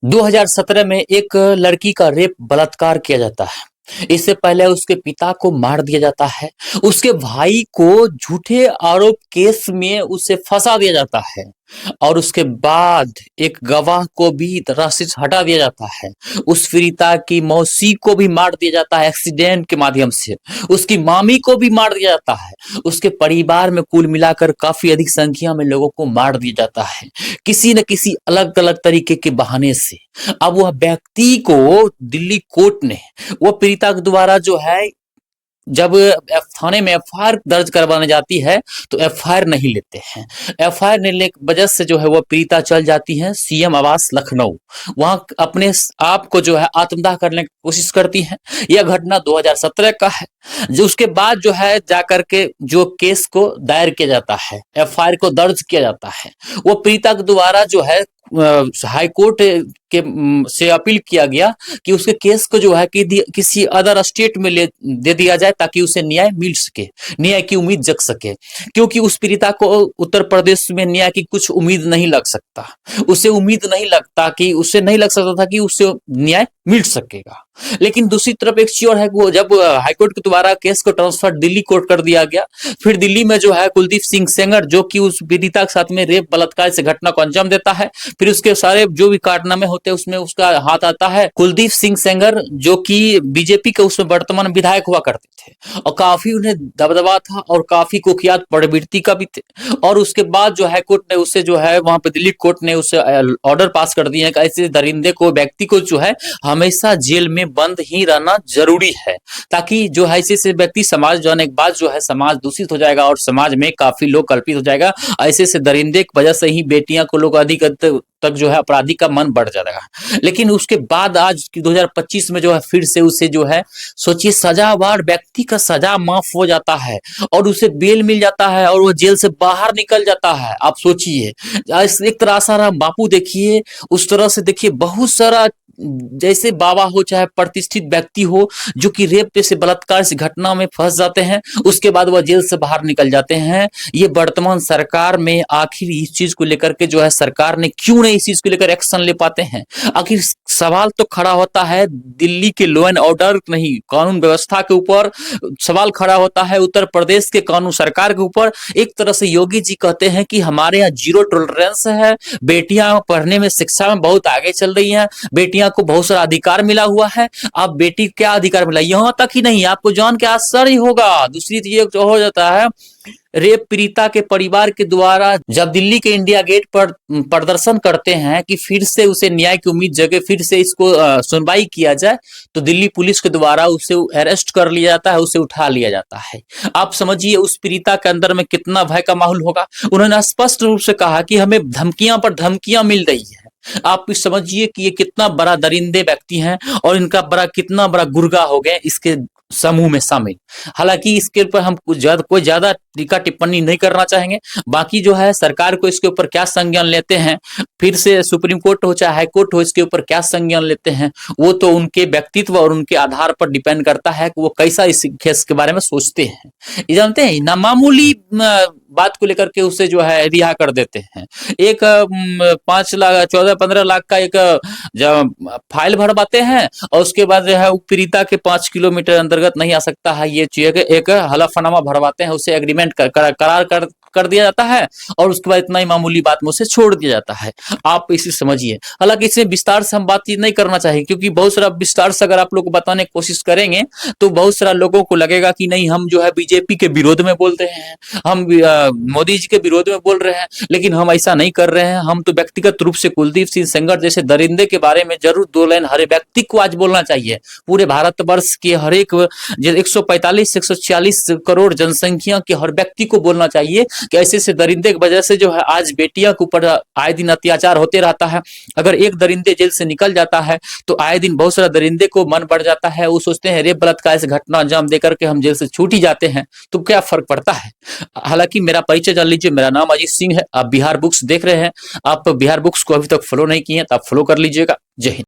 2017 में एक लड़की का रेप बलात्कार किया जाता है। इससे पहले उसके पिता को मार दिया जाता है। उसके भाई को झूठे आरोप केस में उसे फंसा दिया जाता है और उसके बाद एक गवाह को भी रास्ते से हटा दिया जाता है। उस पीड़िता की मौसी को भी मार दिया जाता है एक्सीडेंट के माध्यम से। उसकी मामी को भी मार दिया जाता है। उसके परिवार में कुल मिलाकर काफी अधिक संख्या में लोगों को मार दिया जाता है, किसी न किसी अलग अलग तरीके के बहाने से। अब वह व्यक्ति को दिल्ली कोर्ट ने वो पीड़िता के द्वारा जो है जब थाने में एफआईआर दर्ज करवाने जाती है तो एफआईआर नहीं लेते हैं। एफआईआर नहीं लेने की वजह से जो है वो पीड़िता चल जाती है सीएम आवास लखनऊ। वहां अपने आप को जो है आत्मदाह करने की कोशिश करती है। यह घटना 2017 का है। जो उसके बाद जो है जाकर के जो केस को दायर किया जाता है, एफआईआर को दर्ज किया जाता है। वो पीड़िता के द्वारा जो है हाई कोर्ट के से अपील किया गया कि उसके केस को जो है कि किसी अदर स्टेट में दे दिया जाए ताकि उसे न्याय मिल सके, न्याय की उम्मीद जग सके। क्योंकि उस पीड़िता को उत्तर प्रदेश में न्याय की कुछ उम्मीद नहीं लग सकता, उसे उम्मीद नहीं लगता कि उसे नहीं लग सकता था कि उसे न्याय मिल सकेगा। लेकिन दूसरी तरफ एक चीज और है, वो जब हाईकोर्ट के द्वारा केस को ट्रांसफर दिल्ली कोर्ट कर दिया गया, फिर दिल्ली में जो है कुलदीप सिंह सेंगर जो कि उस पीड़िता के साथ में रेप बलात्कार से घटना को अंजाम देता है, फिर उसके सारे जो भी कारनामे होते हैं उसमें उसका हाथ आता है। कुलदीप सिंह सेंगर जो कि बीजेपी के उसमें वर्तमान विधायक हुआ करते थे और काफी उन्हें दबदबा था और काफी कुख्यात प्रवृत्ति का भी थे। और उसके बाद जो है कोर्ट ने उसे जो है वहां पे दिल्ली कोर्ट ने उसे ऑर्डर पास कर दिए कि ऐसे दरिंदे को व्यक्ति को जो है हमेशा जेल में बंद ही रहना जरूरी है, ताकि जो है ऐसे व्यक्ति समाज जाने के बाद जो है समाज दूषित हो जाएगा और समाज में काफी लोग कल्पित हो जाएगा। ऐसे से दरिंदे की वजह से ही बेटियां को लोग अधिक तक जो है अपराधी का मन बढ़ जाएगा। लेकिन उसके बाद आज 2025 में जो है फिर से उसे जो है सोचिए सजावार व्यक्ति का सजा माफ हो जाता है और उसे बेल मिल जाता है और वो जेल से बाहर निकल जाता है। आप सोचिए एक तरह आसाराम बापू देखिए, उस तरह से देखिए बहुत सारा जैसे बाबा हो चाहे प्रतिष्ठित व्यक्ति हो जो कि रेप जैसे बलात्कार से घटना में फंस जाते हैं, उसके बाद वह जेल से बाहर निकल जाते हैं। ये वर्तमान सरकार में आखिर इस चीज को लेकर के जो है सरकार ने क्यों नहीं इस चीज को लेकर एक्शन ले पाते हैं? आखिर सवाल तो खड़ा होता है दिल्ली के लॉ एंड ऑर्डर नहीं कानून व्यवस्था के ऊपर, सवाल खड़ा होता है उत्तर प्रदेश के कानून सरकार के ऊपर। एक तरह से योगी जी कहते हैं कि हमारे यहाँ जीरो टॉलरेंस है, बेटियां पढ़ने में शिक्षा में बहुत आगे चल रही हैं, बेटियां को बहुत सारा अधिकार मिला हुआ है। अब बेटी क्या अधिकार मिला, यहाँ तक ही नहीं आपको जान के आश्चर्य होगा। दूसरी चीज जो हो जाता है, रेप पीड़िता के परिवार के द्वारा जब दिल्ली के इंडिया गेट पर प्रदर्शन करते हैं कि फिर से उसे न्याय की उम्मीद जगे, फिर से इसको सुनवाई किया जाए, तो दिल्ली पुलिस के द्वारा उसे अरेस्ट कर लिया जाता है, उसे उठा लिया जाता है। आप समझिए उस पीड़िता के अंदर में कितना भय का माहौल होगा। उन्होंने स्पष्ट रूप से कहा कि हमें धमकियां पर धमकियां मिल रही है। आप समझिए कि ये कितना बड़ा दरिंदे व्यक्ति हैं और इनका कितना बड़ा गुर्गा हो गए इसके समूह में शामिल। हालांकि इसके ऊपर हम कोई ज्यादा टीका टिप्पणी नहीं करना चाहेंगे। बाकी जो है सरकार को इसके ऊपर क्या संज्ञान लेते हैं, फिर से सुप्रीम कोर्ट हो चाहे हाई कोर्ट हो, इसके ऊपर क्या संज्ञान लेते हैं, वो तो उनके व्यक्तित्व और उनके आधार पर डिपेंड करता है कि वो कैसा इस केस के बारे में सोचते हैं। ये जानते हैं ना मामूली बात को लेकर के उसे जो है रिहा कर देते हैं। एक 5 लाख 14-15 लाख का एक जब फाइल भरवाते हैं और उसके बाद जो है पीड़िता के 5 किलोमीटर अंतर्गत नहीं आ सकता है, ये एक हलफनामा भरवाते हैं, उसे एग्रीमेंट करार कर दिया जाता है और उसके बाद इतना ही मामूली बात में उसे छोड़ दिया जाता है। आप इसे समझिए। हालांकि इसमें विस्तार से हम बातचीत नहीं करना चाहिए क्योंकि बहुत सारा विस्तार से अगर आप लोग को बताने की कोशिश करेंगे तो बहुत सारा लोगों को लगेगा कि नहीं हम जो है बीजेपी के विरोध में बोल रहे हैं, हम मोदी जी के विरोध में बोल रहे हैं, लेकिन हम ऐसा नहीं कर रहे हैं। हम तो व्यक्तिगत रूप से कुलदीप सिंह सेंगर जैसे दरिंदे के बारे में जरूर 2 लाइन हर व्यक्ति को आज बोलना चाहिए। पूरे भारतवर्ष के हर एक 145-146 करोड़ जनसंख्या के हर व्यक्ति को बोलना चाहिए कि ऐसे से दरिंदे की वजह से जो है आज बेटियां के ऊपर आए दिन अत्याचार होते रहता है। अगर एक दरिंदे जेल से निकल जाता है तो आए दिन बहुत सारा दरिंदे को मन बढ़ जाता है, वो सोचते हैं रेप बलात्कार से घटना अंजाम देकर के हम जेल से छूट ही जाते हैं तो क्या फर्क पड़ता है। हालांकि मेरा परिचय जान लीजिए, मेरा नाम अजीत सिंह है, आप बिहार बुक्स देख रहे हैं। आप बिहार बुक्स को अभी तक फॉलो नहीं किए तो आप फॉलो कर लीजिएगा। जय हिंद।